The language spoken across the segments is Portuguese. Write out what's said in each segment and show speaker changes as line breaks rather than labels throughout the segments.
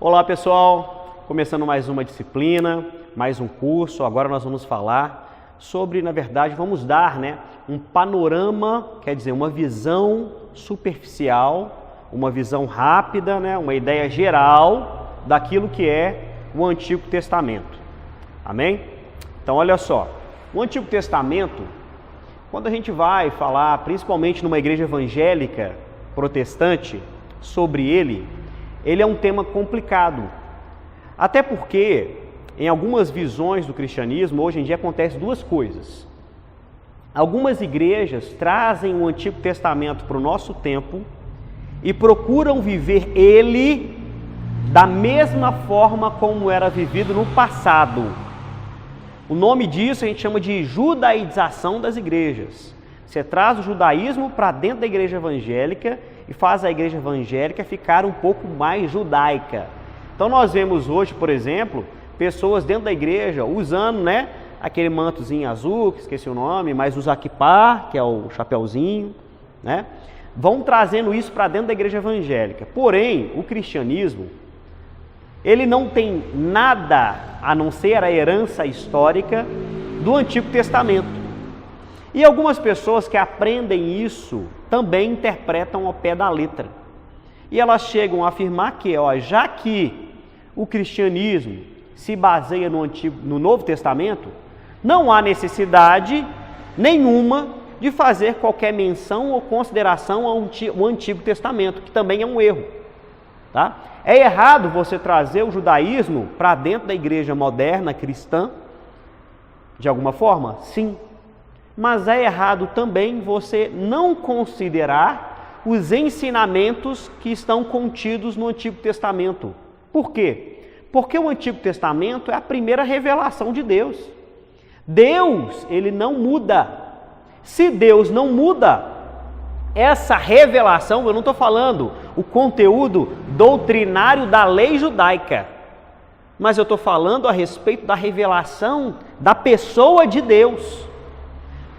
Olá pessoal, começando mais uma disciplina, mais um curso. Agora nós vamos falar sobre, na verdade, vamos dar um panorama, quer dizer, uma visão superficial, uma visão rápida, uma ideia geral daquilo que é o Antigo Testamento. Amém? Então olha só, o Antigo Testamento, quando a gente vai falar, principalmente numa igreja evangélica protestante, sobre ele é um tema complicado. Até porque, em algumas visões do cristianismo, hoje em dia acontecem duas coisas. Algumas igrejas trazem o Antigo Testamento para o nosso tempo e procuram viver ele da mesma forma como era vivido no passado. O nome disso a gente chama de judaização das igrejas. Você traz o judaísmo para dentro da igreja evangélica e faz a igreja evangélica ficar um pouco mais judaica. Então nós vemos hoje, por exemplo, pessoas dentro da igreja usando aquele mantozinho azul, que esqueci o nome, mas usa kippá, que é o chapéuzinho, vão trazendo isso para dentro da igreja evangélica. Porém, o cristianismo, ele não tem nada a não ser a herança histórica do Antigo Testamento. E algumas pessoas que aprendem isso também interpretam ao pé da letra. E elas chegam a afirmar que, já que o cristianismo se baseia no Novo Testamento, não há necessidade nenhuma de fazer qualquer menção ou consideração ao Antigo Testamento, que também é um erro. Tá? É errado você trazer o judaísmo para dentro da igreja moderna cristã, de alguma forma? Sim. Mas é errado também você não considerar os ensinamentos que estão contidos no Antigo Testamento. Por quê? Porque o Antigo Testamento é a primeira revelação de Deus. Deus, ele não muda. Se Deus não muda, essa revelação, eu não estou falando o conteúdo doutrinário da lei judaica, mas eu estou falando a respeito da revelação da pessoa de Deus.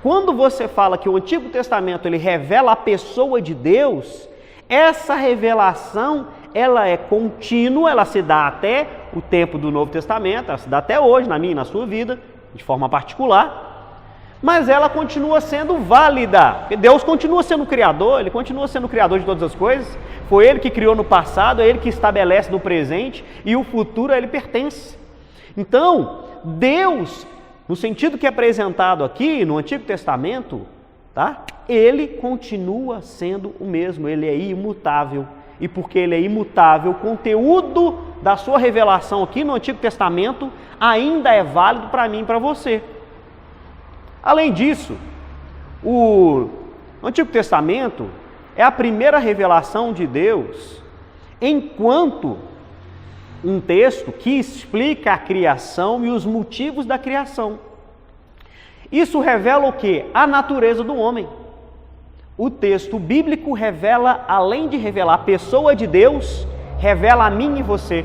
Quando você fala que o Antigo Testamento ele revela a pessoa de Deus, essa revelação ela é contínua, ela se dá até o tempo do Novo Testamento, ela se dá até hoje, na minha e na sua vida, de forma particular. Mas ela continua sendo válida. Deus continua sendo o Criador, Ele continua sendo o Criador de todas as coisas. Foi Ele que criou no passado, é Ele que estabelece no presente e o futuro a Ele pertence. Então, Deus, no sentido que é apresentado aqui no Antigo Testamento, Ele continua sendo o mesmo, Ele é imutável. E porque Ele é imutável, o conteúdo da sua revelação aqui no Antigo Testamento ainda é válido para mim e para você. Além disso, o Antigo Testamento é a primeira revelação de Deus enquanto um texto que explica a criação e os motivos da criação. Isso revela o quê? A natureza do homem. O texto bíblico revela, além de revelar a pessoa de Deus, revela a mim e você.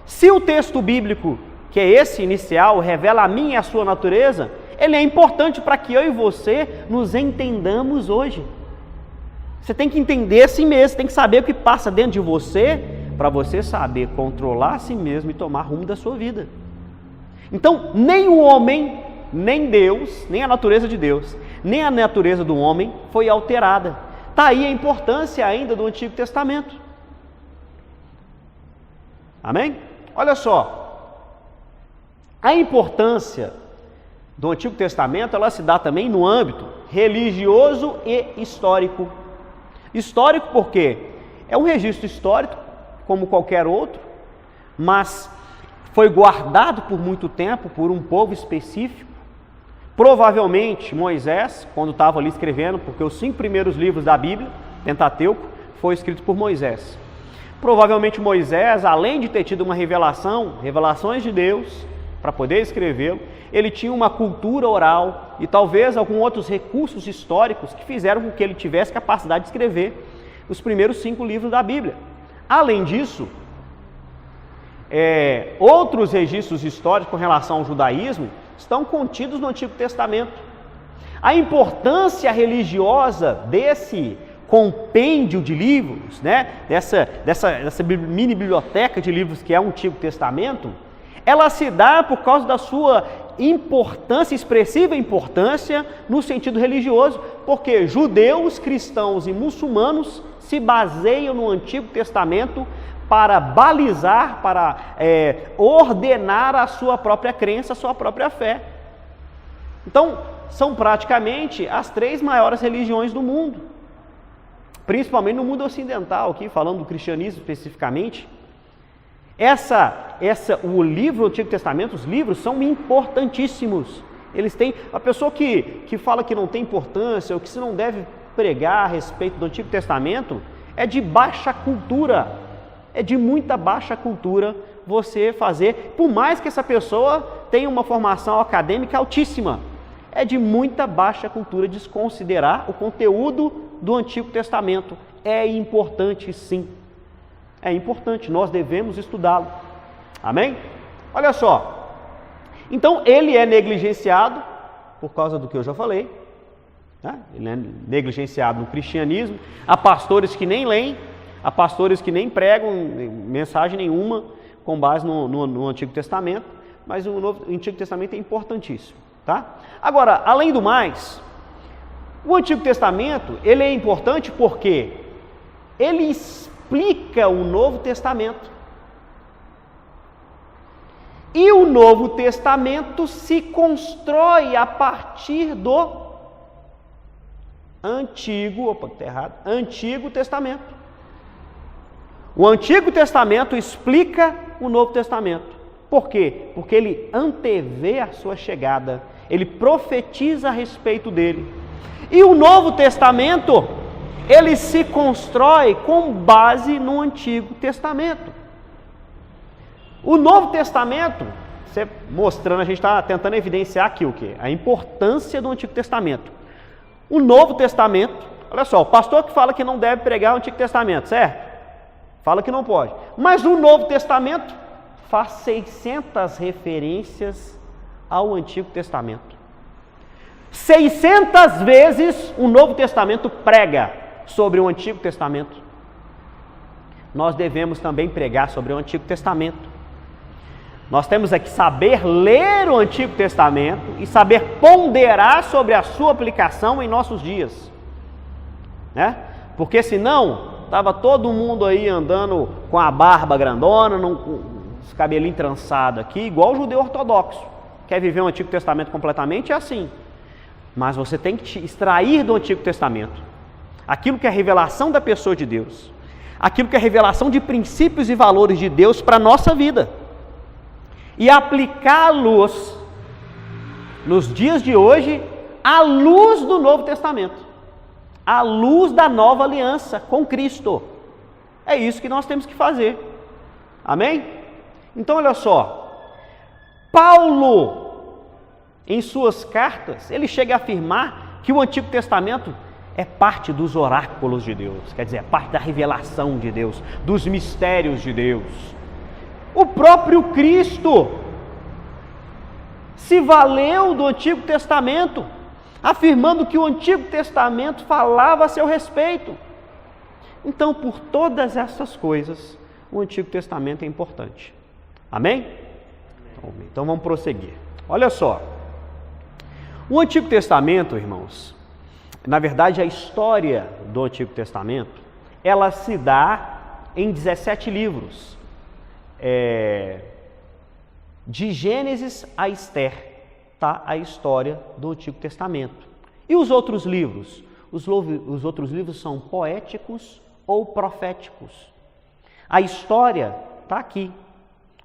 Se o texto bíblico, que é esse inicial, revela a mim e a sua natureza, ele é importante para que eu e você nos entendamos hoje. Você tem que entender a si mesmo, você tem que saber o que passa dentro de você, para você saber controlar a si mesmo e tomar rumo da sua vida. Então, nem o homem, nem Deus, nem a natureza de Deus, nem a natureza do homem foi alterada. Está aí a importância ainda do Antigo Testamento. Amém? Olha só. A importância do Antigo Testamento, ela se dá também no âmbito religioso e histórico. Histórico porque é um registro histórico, como qualquer outro, mas foi guardado por muito tempo por um povo específico. Provavelmente Moisés, quando estava ali escrevendo, porque os 5 primeiros livros da Bíblia, Pentateuco, foi escrito por Moisés. Provavelmente Moisés, além de ter tido uma revelações de Deus, para poder escrevê-lo, ele tinha uma cultura oral e talvez alguns outros recursos históricos que fizeram com que ele tivesse capacidade de escrever os primeiros 5 livros da Bíblia. Além disso, outros registros históricos com relação ao judaísmo estão contidos no Antigo Testamento. A importância religiosa desse compêndio de livros, né? dessa mini biblioteca de livros que é o Antigo Testamento, ela se dá por causa da sua importância, expressiva importância no sentido religioso, porque judeus, cristãos e muçulmanos se baseiam no Antigo Testamento para balizar, para ordenar a sua própria crença, a sua própria fé. Então, são praticamente as 3 maiores religiões do mundo, principalmente no mundo ocidental, aqui falando do cristianismo especificamente. O livro do Antigo Testamento, os livros são importantíssimos. Eles têm, a pessoa que fala que não tem importância ou que se não deve pregar a respeito do Antigo Testamento, é de baixa cultura, é de muita baixa cultura você fazer, por mais que essa pessoa tenha uma formação acadêmica altíssima, é de muita baixa cultura desconsiderar o conteúdo do Antigo Testamento. É importante sim, é importante, nós devemos estudá-lo, amém? Olha só, então ele é negligenciado, por causa do que eu já falei, né? Ele é negligenciado no cristianismo, há pastores que nem leem, há pastores que nem pregam mensagem nenhuma com base no Antigo Testamento, mas o Antigo Testamento é importantíssimo, tá? Agora, além do mais, o Antigo Testamento, ele é importante porque ele explica o Novo Testamento. E o Novo Testamento se constrói a partir do Antigo Testamento. O Antigo Testamento explica o Novo Testamento. Por quê? Porque ele antevê a sua chegada, ele profetiza a respeito dele. E o Novo Testamento, ele se constrói com base no Antigo Testamento. O Novo Testamento, mostrando, a gente está tentando evidenciar aqui o quê? A importância do Antigo Testamento. O Novo Testamento, olha só, o pastor que fala que não deve pregar o Antigo Testamento, certo? Fala que não pode. Mas o Novo Testamento faz 600 referências ao Antigo Testamento. 600 vezes o Novo Testamento prega sobre o Antigo Testamento. Nós devemos também pregar sobre o Antigo Testamento. Nós temos que saber ler o Antigo Testamento e saber ponderar sobre a sua aplicação em nossos dias, né? Porque senão estava todo mundo aí andando com a barba grandona, com os cabelinhos trançados aqui, igual o judeu ortodoxo. Quer viver o Antigo Testamento completamente? É assim. Mas você tem que extrair do Antigo Testamento aquilo que é a revelação da pessoa de Deus, aquilo que é a revelação de princípios e valores de Deus para a nossa vida, e aplicá-los nos dias de hoje à luz do Novo Testamento, à luz da nova aliança com Cristo. É isso que nós temos que fazer, amém? Então olha só, Paulo, em suas cartas, ele chega a afirmar que o Antigo Testamento é parte dos oráculos de Deus, quer dizer, é parte da revelação de Deus, dos mistérios de Deus. O próprio Cristo se valeu do Antigo Testamento, afirmando que o Antigo Testamento falava a seu respeito. Então, por todas essas coisas, o Antigo Testamento é importante. Amém? Então vamos prosseguir. Olha só, o Antigo Testamento, irmãos, na verdade a história do Antigo Testamento, ela se dá em 17 livros. De Gênesis a Esther, tá? A história do Antigo Testamento. E os outros livros? Os outros livros são poéticos ou proféticos. A história está aqui.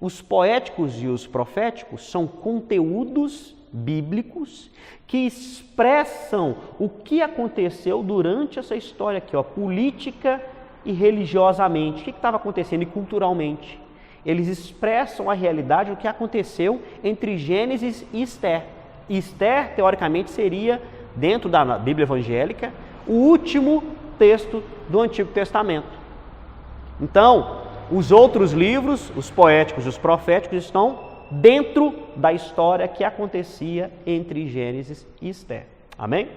Os poéticos e os proféticos são conteúdos bíblicos que expressam o que aconteceu durante essa história aqui, ó, política e religiosamente. O que estava acontecendo e culturalmente? Eles expressam a realidade do que aconteceu entre Gênesis e Esther. E Esther, teoricamente, seria, dentro da Bíblia evangélica, o último texto do Antigo Testamento. Então, os outros livros, os poéticos e os proféticos, estão dentro da história que acontecia entre Gênesis e Esther. Amém?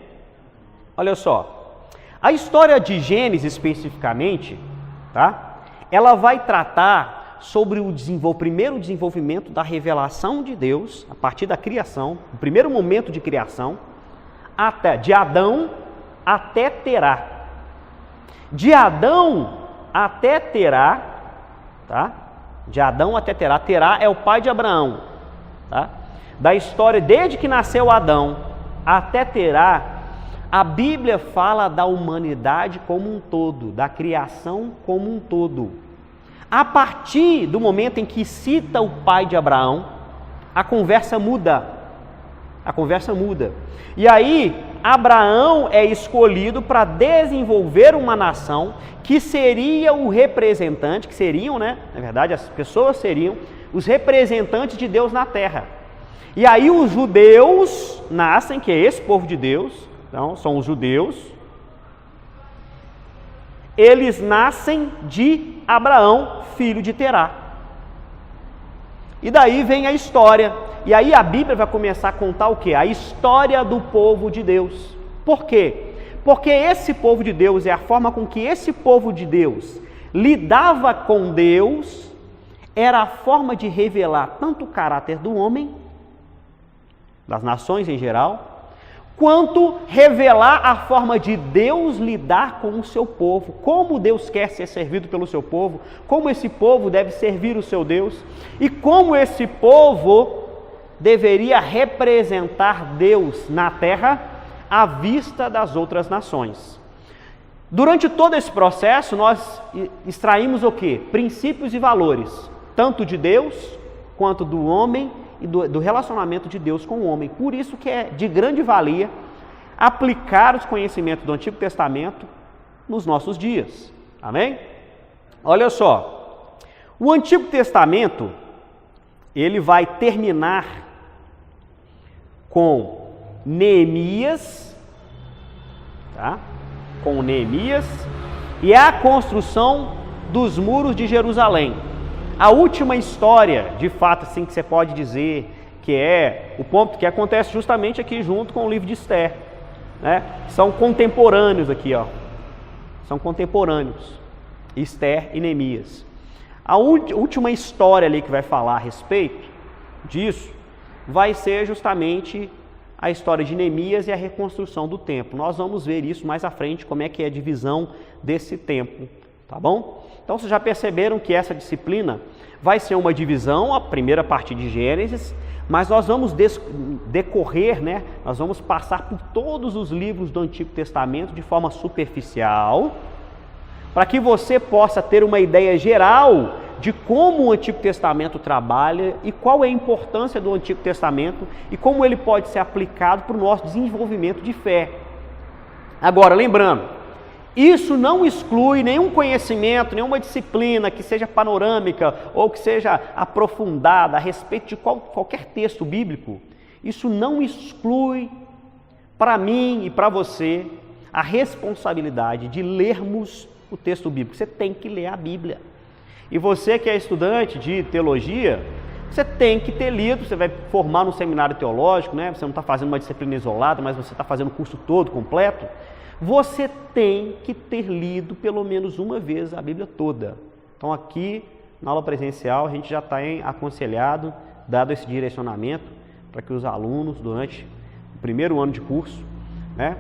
Olha só, A história de Gênesis especificamente, tá? Ela vai tratar sobre o primeiro desenvolvimento da revelação de Deus, a partir da criação, o primeiro momento de criação, de Adão até Terá. De Adão até Terá, tá? De Adão até Terá. Terá é o pai de Abraão, tá? Da história, desde que nasceu Adão até Terá, a Bíblia fala da humanidade como um todo, da criação como um todo. A partir do momento em que cita o pai de Abraão, a conversa muda. A conversa muda. E aí, Abraão é escolhido para desenvolver uma nação que seria o representante, que seriam, né? Na verdade, as pessoas seriam os representantes de Deus na terra. E aí os judeus nascem, que é esse povo de Deus, então são os judeus. Eles nascem de Abraão, filho de Terá. E daí vem a história. E aí a Bíblia vai começar a contar o quê? A história do povo de Deus. Por quê? Porque esse povo de Deus, é a forma com que esse povo de Deus lidava com Deus, era a forma de revelar tanto o caráter do homem, das nações em geral, quanto revelar a forma de Deus lidar com o seu povo, como Deus quer ser servido pelo seu povo, como esse povo deve servir o seu Deus e como esse povo deveria representar Deus na terra à vista das outras nações. Durante todo esse processo, nós extraímos o quê? Princípios e valores, tanto de Deus quanto do homem e do relacionamento de Deus com o homem. Por isso que é de grande valia aplicar os conhecimentos do Antigo Testamento nos nossos dias. Amém? Olha só, o Antigo Testamento, ele vai terminar com Neemias, tá? Com Neemias e a construção dos muros de Jerusalém. A última história, de fato, assim, que você pode dizer, que é o ponto que acontece justamente aqui junto com o livro de Esther, né? São contemporâneos aqui, ó. São contemporâneos, Esther e Neemias. A última história ali que vai falar a respeito disso vai ser justamente a história de Neemias e a reconstrução do templo. Nós vamos ver isso mais à frente, como é que é a divisão desse templo, tá bom? Então vocês já perceberam que essa disciplina vai ser uma divisão, a primeira parte de Gênesis, mas nós vamos decorrer, né? Nós vamos passar por todos os livros do Antigo Testamento de forma superficial, para que você possa ter uma ideia geral de como o Antigo Testamento trabalha e qual é a importância do Antigo Testamento e como ele pode ser aplicado para o nosso desenvolvimento de fé. Agora, lembrando, isso não exclui nenhum conhecimento, nenhuma disciplina que seja panorâmica ou que seja aprofundada a respeito de qualquer texto bíblico. Isso não exclui para mim e para você a responsabilidade de lermos o texto bíblico. Você tem que ler a Bíblia. E você que é estudante de teologia, você tem que ter lido, você vai formar num seminário teológico, né? Você não está fazendo uma disciplina isolada, mas você está fazendo o curso todo, completo. Você tem que ter lido pelo menos uma vez a Bíblia toda. Então aqui, na aula presencial, a gente já está aconselhado, dado esse direcionamento, para que os alunos, durante o primeiro ano de curso, né,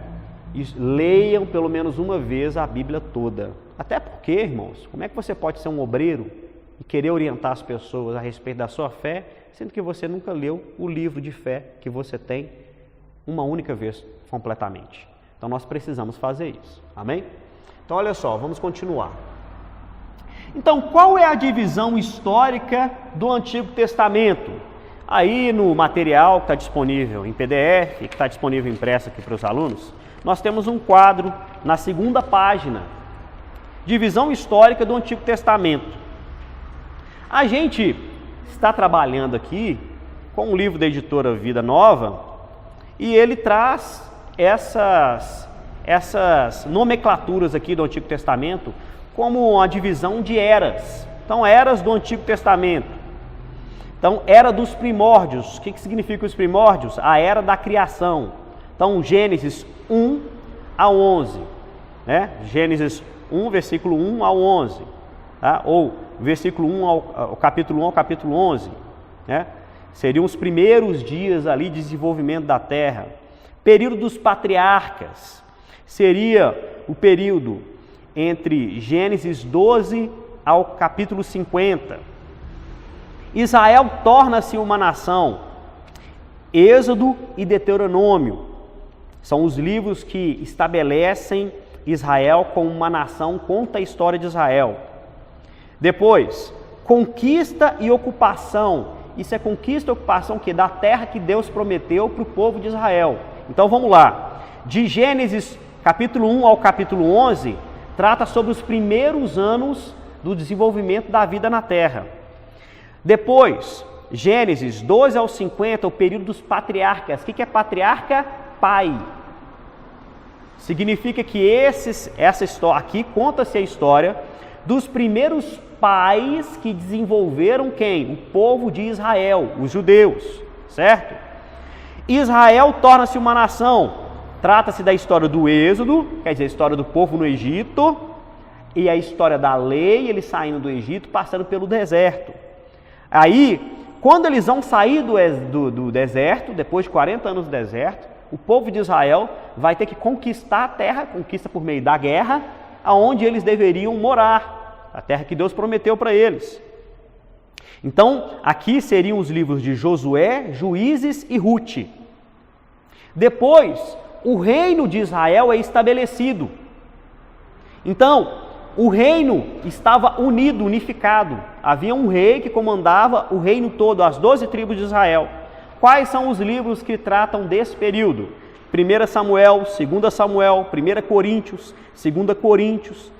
leiam pelo menos uma vez a Bíblia toda. Até porque, irmãos, como é que você pode ser um obreiro e querer orientar as pessoas a respeito da sua fé, sendo que você nunca leu o livro de fé que você tem uma única vez completamente? Então nós precisamos fazer isso, amém? Então olha só, vamos continuar. Então qual é a divisão histórica do Antigo Testamento? Aí no material que está disponível em PDF, que está disponível impresso aqui para os alunos, nós temos um quadro na segunda página, divisão histórica do Antigo Testamento. A gente está trabalhando aqui com um livro da editora Vida Nova e ele traz essas nomenclaturas aqui do Antigo Testamento como uma divisão de eras. Então, eras do Antigo Testamento. Então, era dos primórdios. O que significa os primórdios? A era da criação. Então, Gênesis 1 a 11. né? Gênesis 1, versículo 1 ao 11, tá? Ou versículo 1 ao capítulo 1 ao capítulo 11, né? Seriam os primeiros dias ali de desenvolvimento da terra. Período dos patriarcas seria o período entre Gênesis 12 ao capítulo 50. Israel torna-se uma nação. Êxodo e Deuteronômio são os livros que estabelecem Israel como uma nação, conta a história de Israel. Depois, conquista e ocupação. Isso é conquista e ocupação que da terra que Deus prometeu para o povo de Israel. Então vamos lá. De Gênesis capítulo 1 ao capítulo 11, trata sobre os primeiros anos do desenvolvimento da vida na terra. Depois, Gênesis 12 ao 50, o período dos patriarcas. O que é patriarca? Pai. Significa que essa história, aqui conta-se a história dos primeiros pais que desenvolveram quem? O povo de Israel, os judeus, certo? Israel torna-se uma nação. Trata-se da história do Êxodo, quer dizer, a história do povo no Egito, e a história da lei, eles saindo do Egito, passando pelo deserto. Aí, quando eles vão sair do deserto, depois de 40 anos do deserto, o povo de Israel vai ter que conquistar a terra, conquista por meio da guerra, aonde eles deveriam morar, a terra que Deus prometeu para eles. Então, aqui seriam os livros de Josué, Juízes e Rute. Depois, o reino de Israel é estabelecido. Então, o reino estava unido, unificado. Havia um rei que comandava o reino todo, as 12 tribos de Israel. Quais são os livros que tratam desse período? 1 Samuel, 2 Samuel, 1 Coríntios, 2 Coríntios,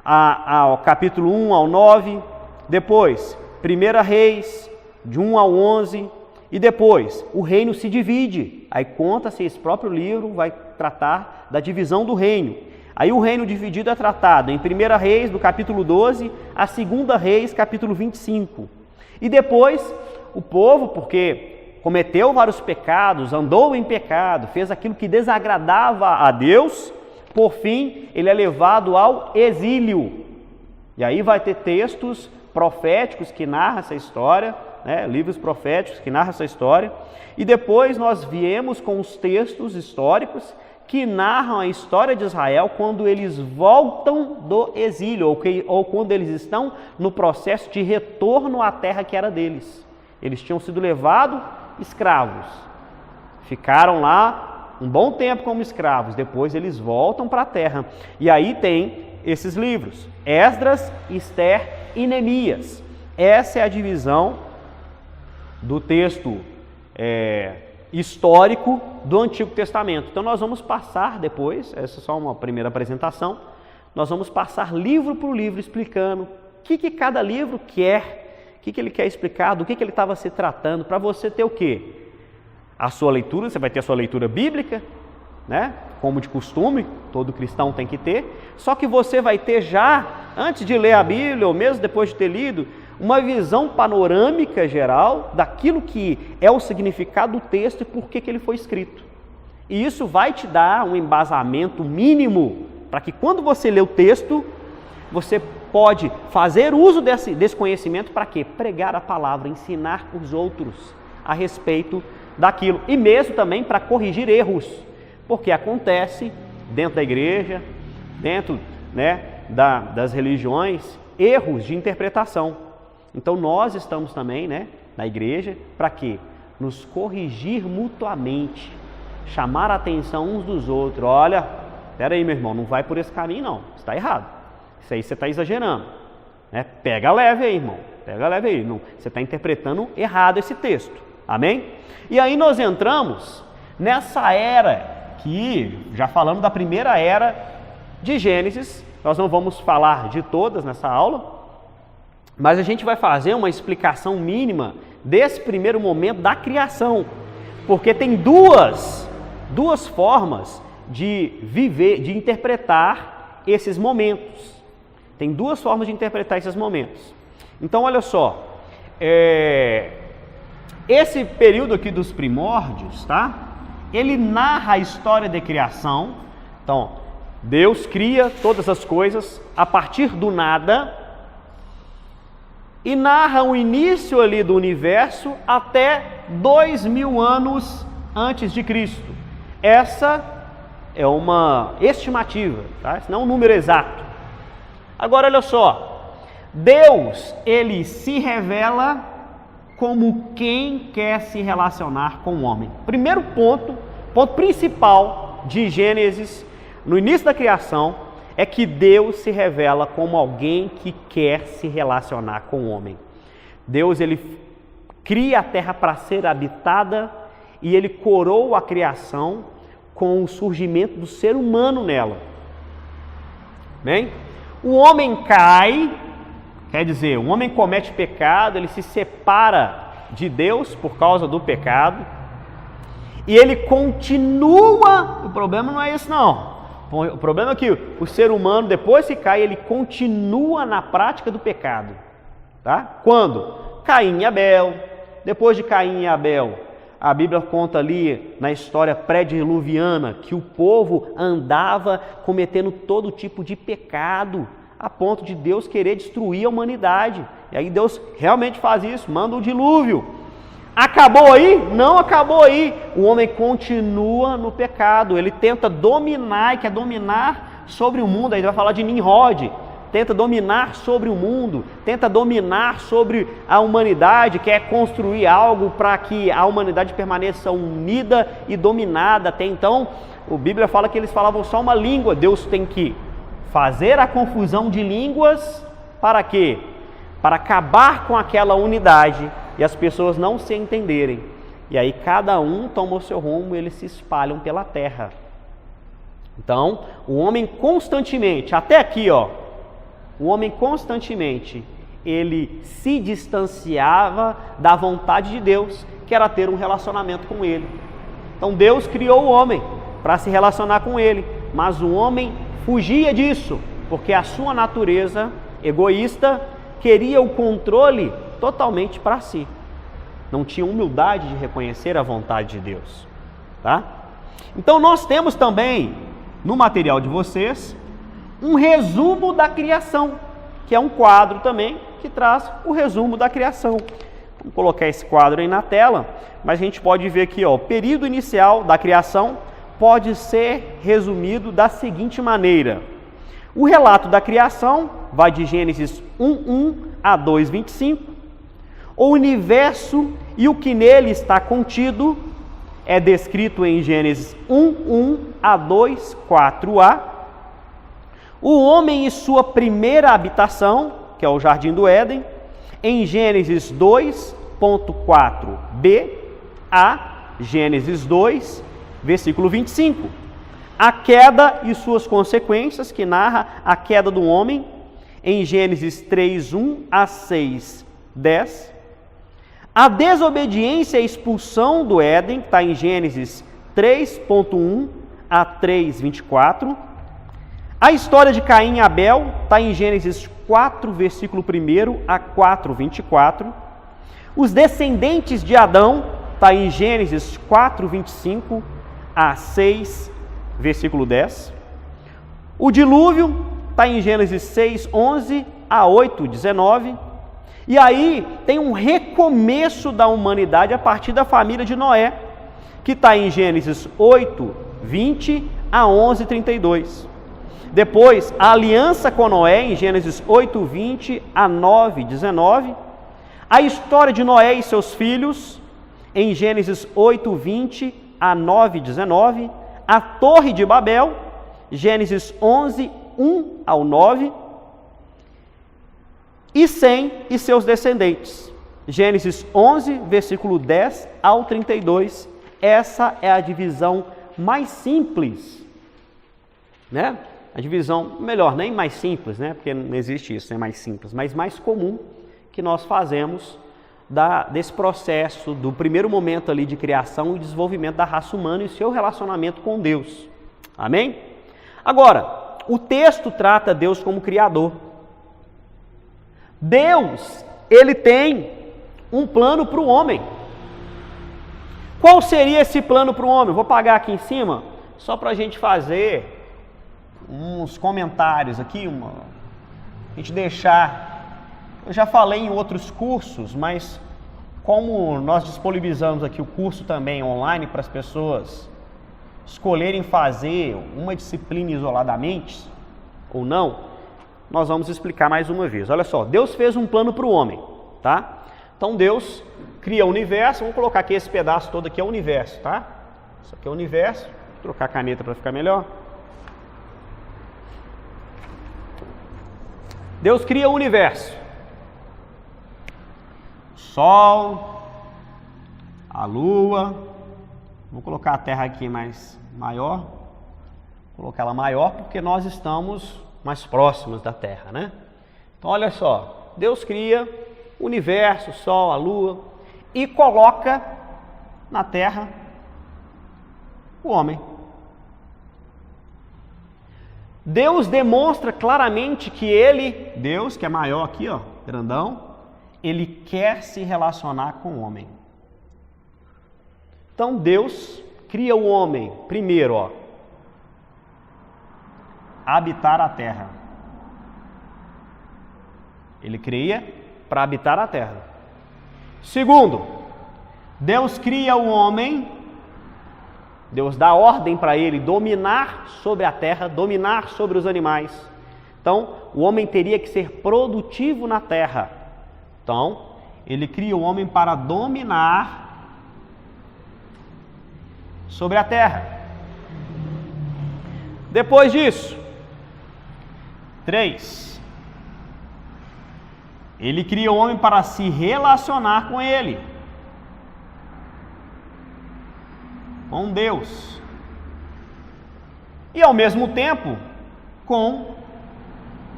ao capítulo 1 ao 9. Depois, 1 Reis, de 1 ao 11. E depois, o reino se divide. Aí conta-se, esse próprio livro vai tratar da divisão do reino. Aí o reino dividido é tratado em 1 Reis, do capítulo 12, a 2 Reis, capítulo 25. E depois, o povo, porque cometeu vários pecados, andou em pecado, fez aquilo que desagradava a Deus, por fim, ele é levado ao exílio. E aí vai ter textos proféticos que narram essa história, né? Livros proféticos que narram essa história. E depois nós viemos com os textos históricos que narram a história de Israel quando eles voltam do exílio, ou quando eles estão no processo de retorno à terra que era deles. Eles tinham sido levados escravos, ficaram lá um bom tempo como escravos, depois eles voltam para a terra. E aí tem esses livros, Esdras, Ester e Neemias. Essa é a divisão do texto histórico do Antigo Testamento. Então nós vamos passar depois, essa é só uma primeira apresentação, nós vamos passar livro por livro explicando o que cada livro quer, o que ele quer explicar, do que ele estava se tratando, para você ter o quê? A sua leitura, você vai ter a sua leitura bíblica, né? Como de costume, todo cristão tem que ter, só que você vai ter já, antes de ler a Bíblia, ou mesmo depois de ter lido, uma visão panorâmica geral daquilo que é o significado do texto e por que ele foi escrito. E isso vai te dar um embasamento mínimo para que quando você lê o texto, você pode fazer uso desse conhecimento para quê? Pregar a palavra, ensinar os outros a respeito daquilo. E mesmo também para corrigir erros, porque acontece dentro da igreja, dentro, né, das religiões, erros de interpretação. Então nós estamos também, né, na igreja, para quê? Nos corrigir mutuamente, chamar a atenção uns dos outros. Olha, espera aí meu irmão, não vai por esse caminho não, está errado, isso aí você está exagerando, né? Pega leve aí irmão, pega leve aí, não, você está interpretando errado esse texto, amém? E aí nós entramos nessa era que, já falamos da primeira era de Gênesis, nós não vamos falar de todas nessa aula, mas a gente vai fazer uma explicação mínima desse primeiro momento da criação, porque tem duas formas de viver, de interpretar esses momentos. Tem duas formas de interpretar esses momentos. Então, olha só, esse período aqui dos primórdios, tá? Ele narra a história da criação. Então, Deus cria todas as coisas a partir do nada e narra o início ali do universo até 2000 anos antes de Cristo. Essa é uma estimativa, tá? Isso não é um número exato. Agora olha só, Deus, ele se revela como quem quer se relacionar com o homem. Primeiro ponto principal de Gênesis, no início da criação, é que Deus se revela como alguém que quer se relacionar com o homem. Deus, ele cria a terra para ser habitada e ele coroa a criação com o surgimento do ser humano nela. Bem, o homem cai, quer dizer, o homem comete pecado, ele se separa de Deus por causa do pecado e ele continua, o problema não é isso não. O problema é que o ser humano, depois que cai, ele continua na prática do pecado. Tá? Quando? Caim e Abel. Depois de Caim e Abel, a Bíblia conta ali na história pré-diluviana que o povo andava cometendo todo tipo de pecado, a ponto de Deus querer destruir a humanidade. E aí Deus realmente faz isso, manda o dilúvio. Acabou aí? Não acabou aí. O homem continua no pecado, ele tenta dominar, quer dominar sobre o mundo. Aí vai falar de Nimrod, tenta dominar sobre o mundo, tenta dominar sobre a humanidade, quer construir algo para que a humanidade permaneça unida e dominada. Até então, a Bíblia fala que eles falavam só uma língua. Deus tem que fazer a confusão de línguas para quê? Para acabar com aquela unidade e as pessoas não se entenderem. E aí cada um toma o seu rumo e eles se espalham pela terra. Então, o homem constantemente, até aqui ó, o homem constantemente, ele se distanciava da vontade de Deus, que era ter um relacionamento com ele. Então Deus criou o homem para se relacionar com ele, mas o homem fugia disso, porque a sua natureza egoísta queria o controle totalmente para si. Não tinha humildade de reconhecer a vontade de Deus. Tá? Então nós temos também, no material de vocês, um resumo da criação, que é um quadro também que traz o resumo da criação. Vamos colocar esse quadro aí na tela, mas a gente pode ver aqui, ó, o período inicial da criação pode ser resumido da seguinte maneira. O relato da criação vai de Gênesis 1:1 a 2:25. O universo e o que nele está contido é descrito em Gênesis 1:1 a 2:4a. O homem e sua primeira habitação, que é o Jardim do Éden, em Gênesis 2:4b a Gênesis 2, versículo 25. A queda e suas consequências, que narra a queda do homem, em Gênesis 3:1 a 6:10. A desobediência e a expulsão do Éden, que está em Gênesis 3:1 a 3:24. A história de Caim e Abel está em Gênesis 4, versículo 1 a 4:24. Os descendentes de Adão está em Gênesis 4:25 a 6, versículo 10. O dilúvio está em Gênesis 6:11 a 8:19. E aí tem um recomeço da humanidade a partir da família de Noé, que está em Gênesis 8:20 a 11:32. Depois, a aliança com Noé, em Gênesis 8:20 a 9:19. A história de Noé e seus filhos, em Gênesis 8:20 a 9:19. A Torre de Babel, Gênesis 11:1 ao 9. E Sem e seus descendentes, Gênesis 11, versículo 10 ao 32. Essa é a divisão mais simples, né? A divisão, melhor, nem mais simples, né? Porque não existe isso, é mais simples, mas mais comum que nós fazemos desse processo do primeiro momento ali de criação e desenvolvimento da raça humana e seu relacionamento com Deus. Amém? Agora, o texto trata Deus como Criador. Deus, ele tem um plano para o homem. Qual seria esse plano para o homem? Vou apagar aqui em cima, só para a gente fazer uns comentários aqui, a gente deixar. Eu já falei em outros cursos, mas como nós disponibilizamos aqui o curso também online para as pessoas escolherem fazer uma disciplina isoladamente ou não, nós vamos explicar mais uma vez. Olha só, Deus fez um plano para o homem, tá? Então Deus cria o universo, vamos colocar aqui esse pedaço todo aqui é o universo, tá? Isso aqui é o universo, vou trocar a caneta para ficar melhor. Deus cria o universo. O Sol, a Lua, vou colocar a Terra aqui mais maior, vou colocar ela maior porque nós estamos mais próximos da Terra, né? Então olha só, Deus cria o universo, o Sol, a Lua e coloca na Terra o homem. Deus demonstra claramente que Ele, Deus que é maior aqui, ó, grandão, Ele quer se relacionar com o homem. Então Deus cria o homem, primeiro, ó, habitar a terra. Ele cria para habitar a terra. Segundo, Deus cria o homem, Deus dá ordem para ele dominar sobre a terra, dominar sobre os animais. Então, o homem teria que ser produtivo na terra. Então, ele cria o homem para dominar sobre a terra. Depois disso, 3. Ele cria o homem para se relacionar com ele, com Deus, e ao mesmo tempo com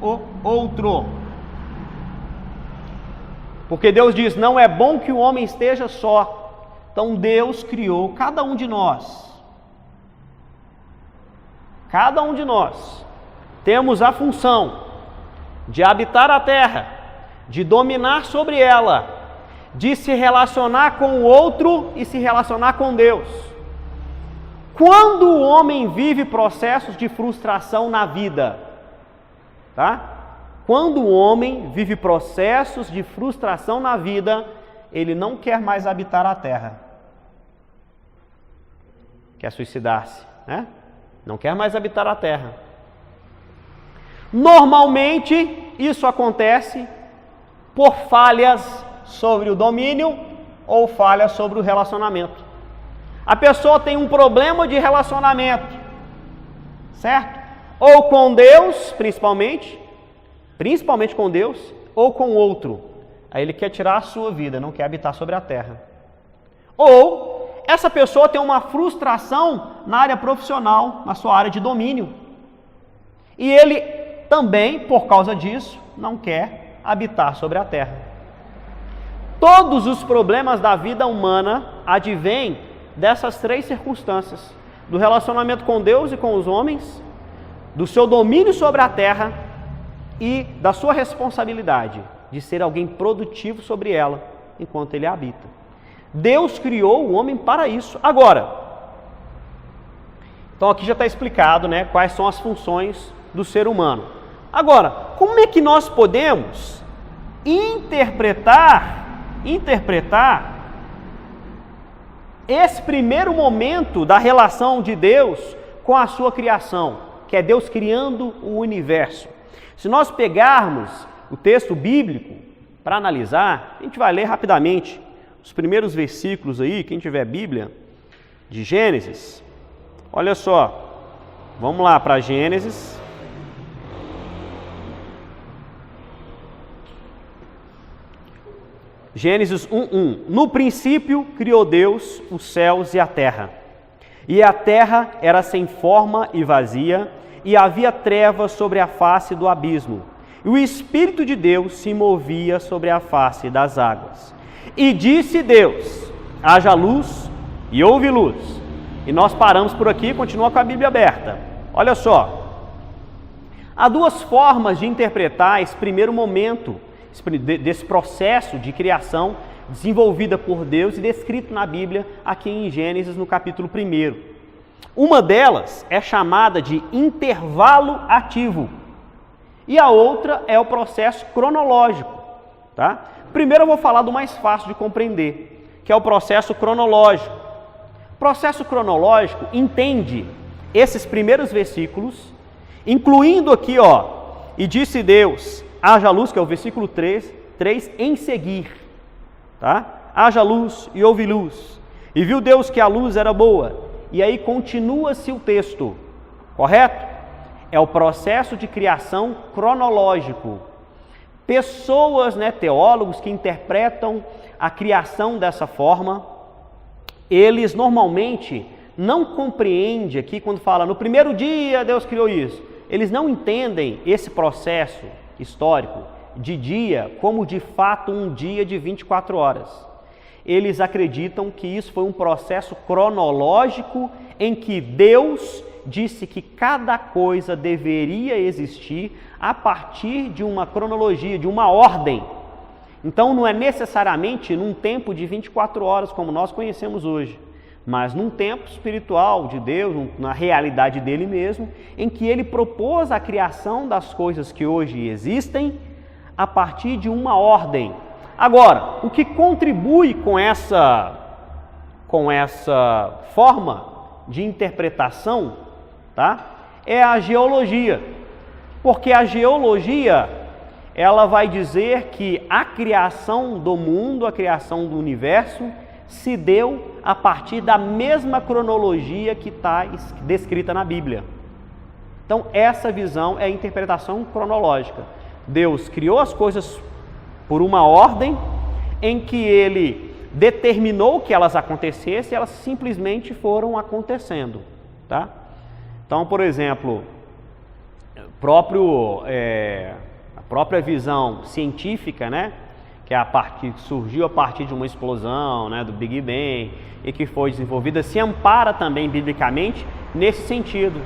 o outro. Porque Deus diz, não é bom que o homem esteja só. Então Deus criou cada um de nós. Cada um de nós temos a função de habitar a terra, de dominar sobre ela, de se relacionar com o outro e se relacionar com Deus. Quando o homem vive processos de frustração na vida, tá? Quando o homem vive processos de frustração na vida, ele não quer mais habitar a terra. Quer suicidar-se, né? Não quer mais habitar a terra. Normalmente, isso acontece por falhas sobre o domínio ou falhas sobre o relacionamento. A pessoa tem um problema de relacionamento, certo? Ou com Deus, principalmente com Deus, ou com o outro. Aí ele quer tirar a sua vida, não quer habitar sobre a terra. Ou essa pessoa tem uma frustração na área profissional, na sua área de domínio. E ele também, por causa disso, não quer habitar sobre a terra. Todos os problemas da vida humana advêm dessas 3 circunstâncias: do relacionamento com Deus e com os homens, do seu domínio sobre a terra e da sua responsabilidade de ser alguém produtivo sobre ela enquanto ele habita. Deus criou o homem para isso. Agora, então aqui já está explicado, né, quais são as funções do ser humano. Agora, como é que nós podemos interpretar esse primeiro momento da relação de Deus com a sua criação, que é Deus criando o universo? Se nós pegarmos o texto bíblico para analisar, a gente vai ler rapidamente os primeiros versículos aí, quem tiver Bíblia, de Gênesis. Olha só, vamos lá para Gênesis. Gênesis 1:1. No princípio criou Deus os céus e a terra. E a terra era sem forma e vazia, e havia trevas sobre a face do abismo. E o Espírito de Deus se movia sobre a face das águas. E disse Deus, haja luz, e houve luz. E nós paramos por aqui e continua com a Bíblia aberta. Olha só, há 2 formas de interpretar esse primeiro momento, desse processo de criação desenvolvida por Deus e descrito na Bíblia aqui em Gênesis no capítulo 1. Uma delas é chamada de intervalo ativo e a outra é o processo cronológico, tá? Primeiro eu vou falar do mais fácil de compreender, que é o processo cronológico. O processo cronológico entende esses primeiros versículos, incluindo aqui, e disse Deus, haja luz, que é o versículo 3 em seguir, tá? Haja luz e houve luz, e viu Deus que a luz era boa, e aí continua-se o texto, correto? É o processo de criação cronológico. Pessoas, teólogos que interpretam a criação dessa forma, eles normalmente não compreendem aqui quando fala no primeiro dia Deus criou isso. Eles não entendem esse processo histórico de dia como de fato um dia de 24 horas. Eles acreditam que isso foi um processo cronológico em que Deus disse que cada coisa deveria existir a partir de uma cronologia, de uma ordem. Então não é necessariamente num tempo de 24 horas como nós conhecemos hoje, mas num tempo espiritual de Deus, na realidade dele mesmo, em que ele propôs a criação das coisas que hoje existem a partir de uma ordem. Agora, o que contribui com essa forma de interpretação, tá? É a geologia, porque a geologia ela vai dizer que a criação do mundo, a criação do universo, se deu a partir da mesma cronologia que está descrita na Bíblia. Então, essa visão é a interpretação cronológica. Deus criou as coisas por uma ordem em que ele determinou que elas acontecessem e elas simplesmente foram acontecendo, tá? Então, por exemplo, a própria visão científica, que surgiu a partir de uma explosão, do Big Bang, e que foi desenvolvida, se ampara também biblicamente nesse sentido.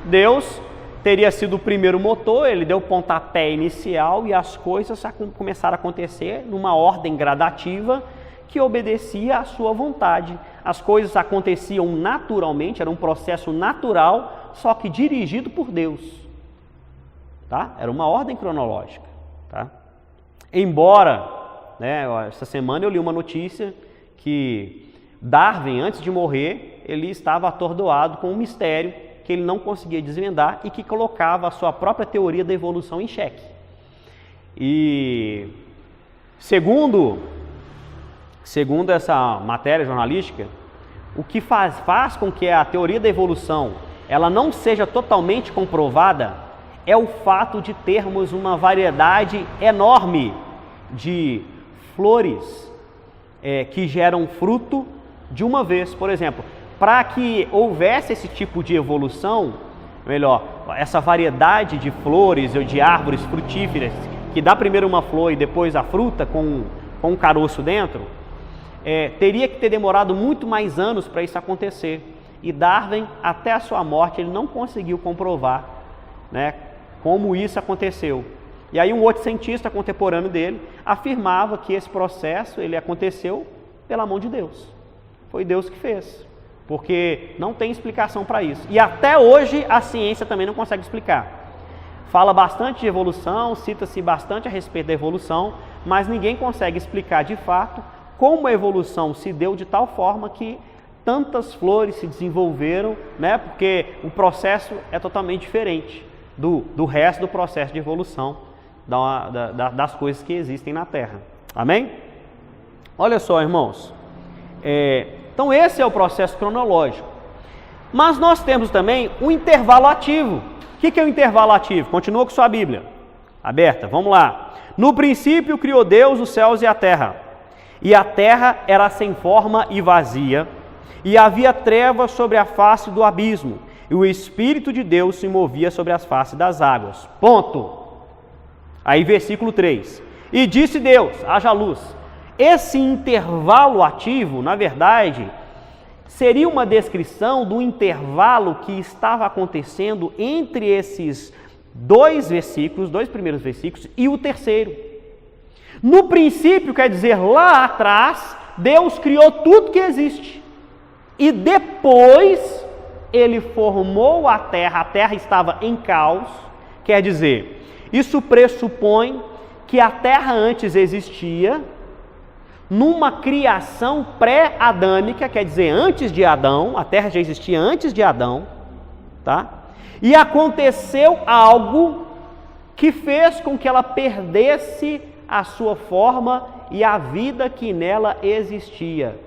Deus teria sido o primeiro motor, ele deu o pontapé inicial e as coisas começaram a acontecer numa ordem gradativa que obedecia à sua vontade. As coisas aconteciam naturalmente, era um processo natural, só que dirigido por Deus. Tá? Era uma ordem cronológica. Tá? Embora, essa semana eu li uma notícia que Darwin, antes de morrer, ele estava atordoado com um mistério que ele não conseguia desvendar e que colocava a sua própria teoria da evolução em xeque. E segundo essa matéria jornalística, o que faz com que a teoria da evolução ela não seja totalmente comprovada é o fato de termos uma variedade enorme de flores que geram fruto de uma vez. Por exemplo, para que houvesse esse tipo de evolução, essa variedade de flores ou de árvores frutíferas, que dá primeiro uma flor e depois a fruta com um caroço dentro, teria que ter demorado muito mais anos para isso acontecer. E Darwin, até a sua morte, ele não conseguiu comprovar como isso aconteceu. E aí um outro cientista contemporâneo dele afirmava que esse processo ele aconteceu pela mão de Deus. Foi Deus que fez, porque não tem explicação para isso. E até hoje a ciência também não consegue explicar. Fala bastante de evolução, cita-se bastante a respeito da evolução, mas ninguém consegue explicar de fato como a evolução se deu de tal forma que tantas flores se desenvolveram, porque o processo é totalmente diferente do resto do processo de evolução das coisas que existem na Terra. Amém? Olha só, irmãos. Então esse é o processo cronológico. Mas nós temos também o intervalo ativo. O que é o intervalo ativo? Continua com sua Bíblia aberta, vamos lá. No princípio criou Deus os céus e a terra era sem forma e vazia, e havia trevas sobre a face do abismo, e o Espírito de Deus se movia sobre as faces das águas. Ponto. Aí versículo 3. E disse Deus, haja luz. Esse intervalo ativo, na verdade, seria uma descrição do intervalo que estava acontecendo entre esses dois primeiros versículos, e o terceiro. No princípio, quer dizer, lá atrás, Deus criou tudo que existe. E depois Ele formou a terra estava em caos, quer dizer, isso pressupõe que a terra antes existia, numa criação pré-adâmica, quer dizer, antes de Adão, a terra já existia antes de Adão, tá? E aconteceu algo que fez com que ela perdesse a sua forma e a vida que nela existia.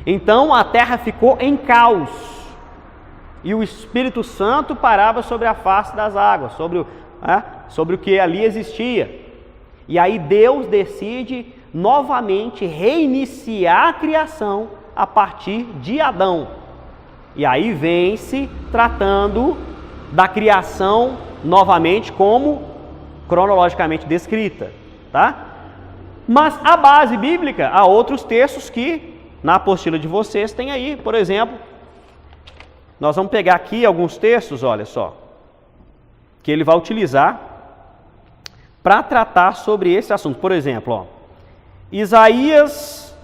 Então a terra ficou em caos e o Espírito Santo parava sobre a face das águas, sobre o que ali existia. E aí Deus decide novamente reiniciar a criação a partir de Adão. E aí vem-se tratando da criação novamente como cronologicamente descrita, tá? Mas a base bíblica, há outros textos que na apostila de vocês tem aí, por exemplo, nós vamos pegar aqui alguns textos, olha só, que ele vai utilizar para tratar sobre esse assunto. Por exemplo, ó, Isaías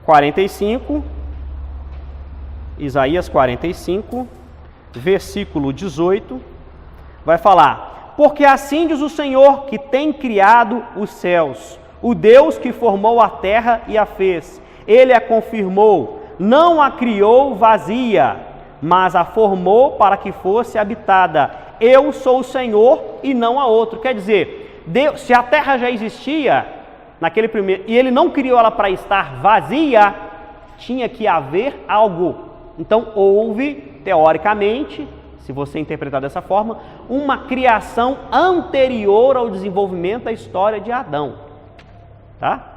45, versículo 18, vai falar: porque assim diz o Senhor que tem criado os céus, o Deus que formou a terra e a fez. Ele a confirmou, não a criou vazia, mas a formou para que fosse habitada. Eu sou o Senhor e não há outro. Quer dizer, Deus, se a terra já existia naquele primeiro, e ele não criou ela para estar vazia, tinha que haver algo. Então houve, teoricamente, se você interpretar dessa forma, uma criação anterior ao desenvolvimento da história de Adão. Tá?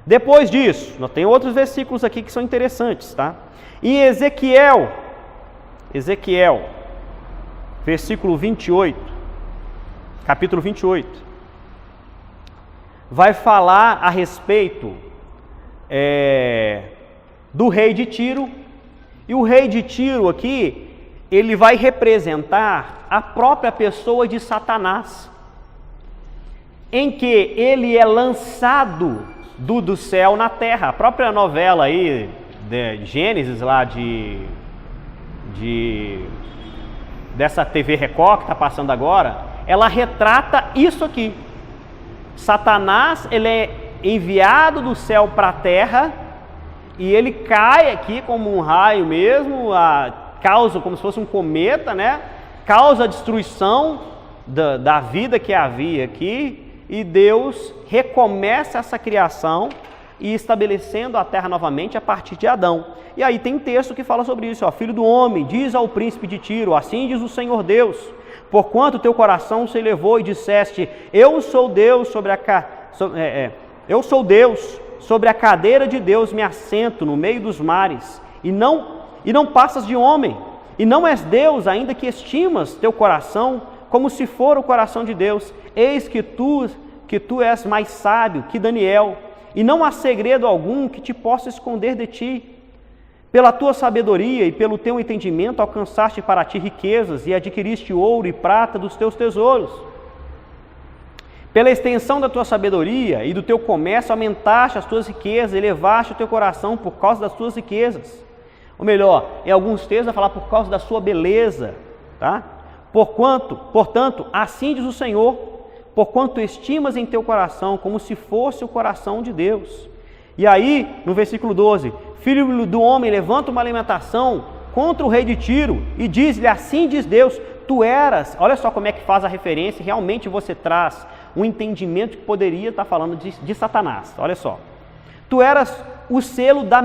Depois disso, nós tem outros versículos aqui que são interessantes, tá? Em Ezequiel, versículo 28, capítulo 28, vai falar a respeito do rei de Tiro, e o rei de Tiro aqui, ele vai representar a própria pessoa de Satanás, em que ele é lançado do céu na terra. A própria novela aí de Gênesis lá dessa TV Record que está passando agora, ela retrata isso aqui. Satanás, ele é enviado do céu para a terra e ele cai aqui como um raio mesmo, causa como se fosse um cometa, né? Causa a destruição da vida que havia aqui, e Deus recomeça essa criação e estabelecendo a terra novamente a partir de Adão. E aí tem texto que fala sobre isso, ó: filho do homem, diz ao príncipe de Tiro, assim diz o Senhor Deus, porquanto teu coração se elevou e disseste, eu sou Deus sobre a cadeira de Deus me assento no meio dos mares, e não passas de homem, e não és Deus, ainda que estimas teu coração como se for o coração de Deus. Eis que tu és mais sábio que Daniel, e não há segredo algum que te possa esconder de ti. Pela tua sabedoria e pelo teu entendimento alcançaste para ti riquezas, e adquiriste ouro e prata dos teus tesouros. Pela extensão da tua sabedoria e do teu comércio aumentaste as tuas riquezas, elevaste o teu coração por causa das tuas riquezas. Ou melhor, em alguns textos vai falar por causa da sua beleza, tá? Portanto, assim diz o Senhor, porquanto estimas em teu coração como se fosse o coração de Deus. E aí, no versículo 12, filho do homem, levanta uma lamentação contra o rei de Tiro e diz-lhe, assim diz Deus, tu eras, olha só como é que faz a referência, realmente você traz um entendimento que poderia estar falando de Satanás, olha só. Tu eras o selo da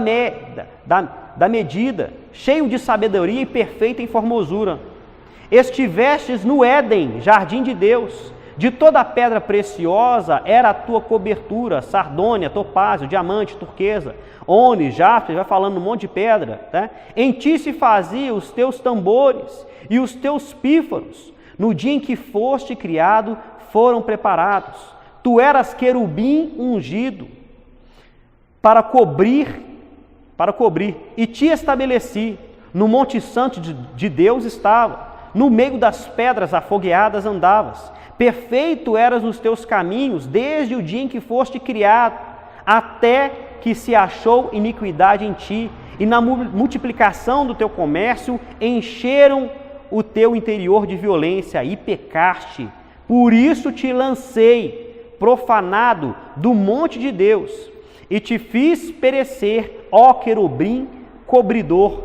medida, cheio de sabedoria e perfeito em formosura. Estivestes no Éden, jardim de Deus, de toda a pedra preciosa era a tua cobertura, sardônia, topázio, diamante, turquesa, ônix, jaspe, vai falando um monte de pedra, tá? Em ti se faziam os teus tambores e os teus pífaros, no dia em que foste criado, foram preparados. Tu eras querubim ungido para cobrir, e te estabeleci, no monte santo de Deus estava, no meio das pedras afogueadas andavas, perfeito eras nos teus caminhos, desde o dia em que foste criado, até que se achou iniquidade em ti, e na multiplicação do teu comércio encheram o teu interior de violência e pecaste. Por isso te lancei, profanado, do monte de Deus, e te fiz perecer, ó querubim cobridor,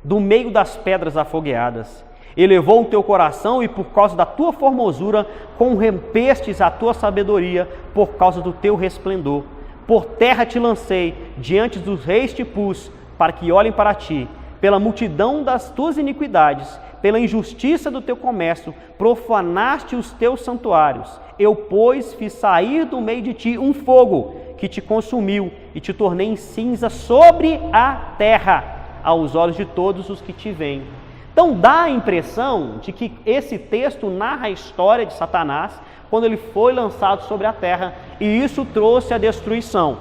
do meio das pedras afogueadas. Elevou o teu coração e por causa da tua formosura corrompestes a tua sabedoria por causa do teu resplendor. Por terra te lancei, diante dos reis te pus, para que olhem para ti. Pela multidão das tuas iniquidades, pela injustiça do teu comércio, profanaste os teus santuários. Eu, pois, fiz sair do meio de ti um fogo que te consumiu e te tornei em cinza sobre a terra, aos olhos de todos os que te veem. Então dá a impressão de que esse texto narra a história de Satanás quando ele foi lançado sobre a terra, e isso trouxe a destruição.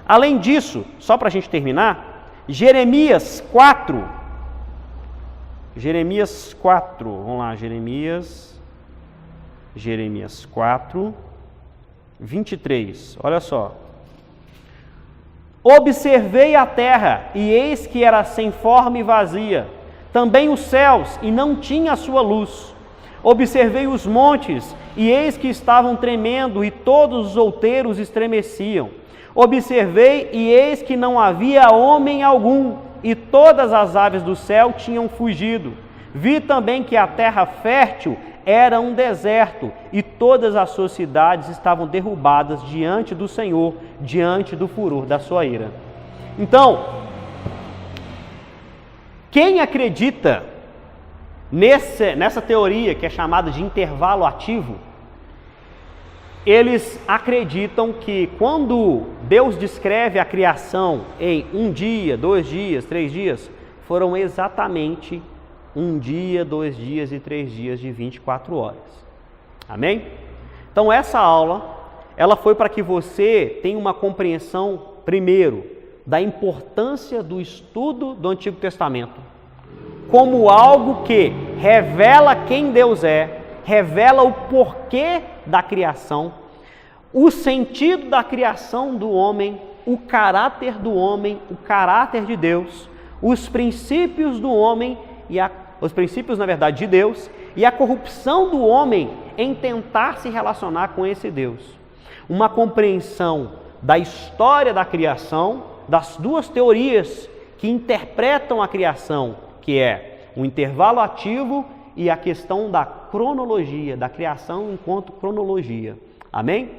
Além disso, só para a gente terminar, Jeremias 4, vamos lá, Jeremias 4, 23, olha só. Observei a terra, e eis que era sem forma e vazia, também os céus, e não tinha a sua luz. Observei os montes, e eis que estavam tremendo, e todos os outeiros estremeciam. Observei, e eis que não havia homem algum, e todas as aves do céu tinham fugido. Vi também que a terra fértil era um deserto, e todas as suas cidades estavam derrubadas diante do Senhor, diante do furor da sua ira. Então, quem acredita nessa teoria que é chamada de intervalo ativo, eles acreditam que quando Deus descreve a criação em 1 dia, 2 dias, 3 dias, foram exatamente 1 dia, 2 dias e 3 dias de 24 horas. Amém? Então essa aula, ela foi para que você tenha uma compreensão, primeiro, da importância do estudo do Antigo Testamento, como algo que revela quem Deus é, revela o porquê da criação, o sentido da criação do homem, o caráter do homem, o caráter de Deus, os princípios do homem, os princípios, na verdade, de Deus, e a corrupção do homem em tentar se relacionar com esse Deus. Uma compreensão da história da criação, das duas teorias que interpretam a criação, que é o intervalo ativo e a questão da cronologia, da criação enquanto cronologia. Amém?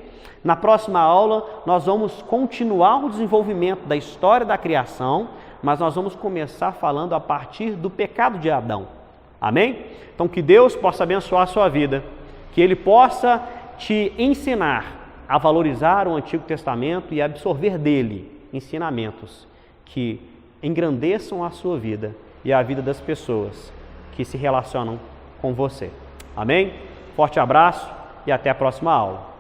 Na próxima aula, nós vamos continuar o desenvolvimento da história da criação, mas nós vamos começar falando a partir do pecado de Adão. Amém? Então, que Deus possa abençoar a sua vida, que Ele possa te ensinar a valorizar o Antigo Testamento e absorver dele ensinamentos que engrandeçam a sua vida e a vida das pessoas que se relacionam com você. Amém? Forte abraço e até a próxima aula.